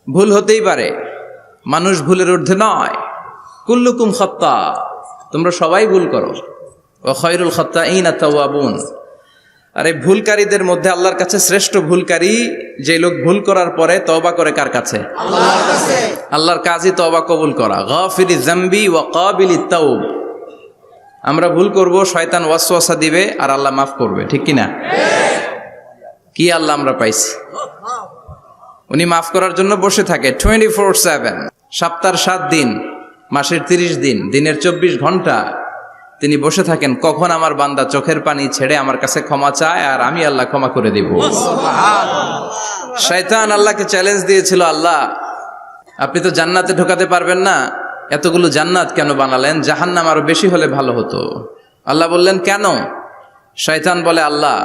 ভুল হতেই পারে, মানুষ ভুলের ঊর্ধ্বে নয়। কুল্লুকুম খাত্তা, তোমরা সবাই ভুল করো। ওয়া খায়রুল খাত্তাইনা তাওয়াবুন, আর এই ভুলকারীদের মধ্যে আল্লাহর কাছে শ্রেষ্ঠ ভুলকারী যে লোক ভুল করার পরে তওবা করে কার কাছে? আল্লাহর কাছে। আল্লাহর কাজই তওবা কবুল করা। গাফিরিজ যামবি ওয়া কাবিলিত তাওব। আমরা ভুল করব, শয়তান ওয়াসওয়াসা দিবে আর আল্লাহ মাফ করবে, ঠিক কি না? কি আল্লাহ আমরা পাইছি, উনি মাফ করার জন্য বসে থাকে 24/7, সপ্তাহের 7 দিন, মাসের 30 দিন, দিনের 24 ঘন্টা তিনি বসে থাকেন কখন আমার বান্দা চোখের পানি ছেড়ে আমার কাছে ক্ষমা চায় আর আমি আল্লাহ ক্ষমা করে দিব। শয়তান আল্লাহকে চ্যালেঞ্জ দিয়েছিল, আল্লাহ আপনি তো জান্নাতে ঢোকাতে পারবেন না, এতগুলো জান্নাত কেন বানালেন? জাহান্নাম আরো বেশি হলে ভালো হতো। আল্লাহ বললেন কেন? শয়তান বলে, আল্লাহ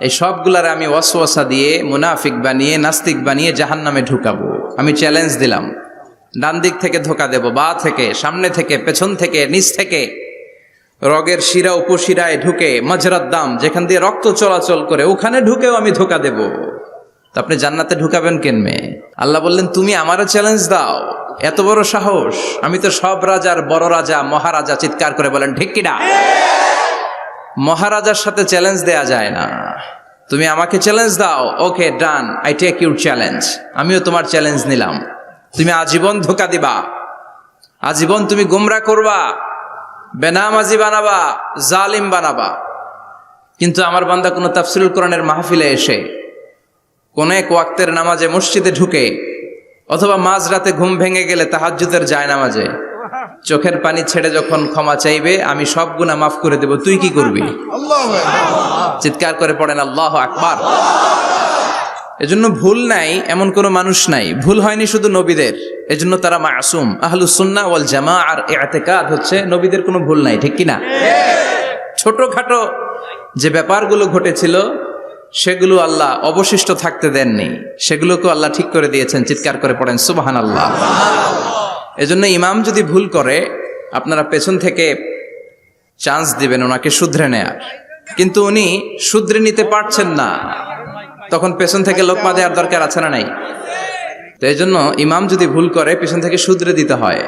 এই সবগুলারে আমি ওয়াসওয়াসা দিয়ে মুনাফিক বানিয়ে নাস্তিক বানিয়ে জাহান্নামে ঢুকাবো। আমি চ্যালেঞ্জ দিলাম, ডান দিক থেকে ধোকা দেব, বা থেকে, সামনে থেকে, পেছন থেকে, নিচ থেকে, রগের শিরা উপশিরায় ঢুকে, মাজরাত দাম যেখান দিয়ে রক্ত চলাচল করে ওখানে ঢুকেও আমি ধোকা দেব। তো আপনি জান্নাতে ঢুকাবেন কেনমে? আল্লাহ বললেন তুমি আমারও চ্যালেঞ্জ দাও, এত বড় সাহস? আমি তো সব রাজার বড় রাজা, মহারাজা। চিৎকার করে বলেন ঠিক কিনা? মহারাজার সাথে চ্যালেঞ্জ দেয়া যায় না। তুমি আমাকে চ্যালেঞ্জ দাও, ওকে ডান, আই টেক ইউর চ্যালেঞ্জ। আমিও তোমার চ্যালেঞ্জ নিলাম। তুমি আজীবন ধোকা দিবা, আজীবন তুমি গোমরা করবা, বেনামাজি বানাবা, জালিম বানাবা, কিন্তু আমার বান্দা কোনো তাফসীরুল কোরআনের মাহফিলে এসে কোন এক ওয়াক্তের নামাজে মসজিদে ঢুকে অথবা মাঝরাতে ঘুম ভেঙে গেলে তাহাজ্জুদের জায়নামাজে চোখের পানি ছেড়ে যখন ক্ষমা চাইবে, আমি সব গুনাহ মাফ করে দেব, তুই কি করবি? চিৎকার করে পড়েন আল্লাহু আকবার। এজন্য ভুল নাই এমন কোন মানুষ নাই, ভুল হয়নি শুধু নবীদের, এজন্য তারা মাসুম। আহলুস সুন্নাহ ওয়াল জামাআর ইতিকাদ হচ্ছে নবীদের কোনো ভুল নাই, ঠিক কি না? ছোটখাটো যে ব্যাপারগুলো ঘটেছিল সেগুলো আল্লাহ অবশিষ্ট থাকতে দেননি, সেগুলোকে আল্লাহ ঠিক করে দিয়েছেন। চিৎকার করে পড়েন সুবহানাল্লাহ। এজন্য ইমাম যদি ভুল করে আপনারা পেছন থেকে চান্স দিবেন ওনাকে শুধরে নেয়ার, কিন্তু উনি শুধরে নিতে পারছেন না, তখন পেছন থেকে লোকমা দেওয়ার দরকার আছে না নাই? তো এই জন্য ইমাম যদি ভুল করে পেছন থেকে শুধরে দিতে হয়।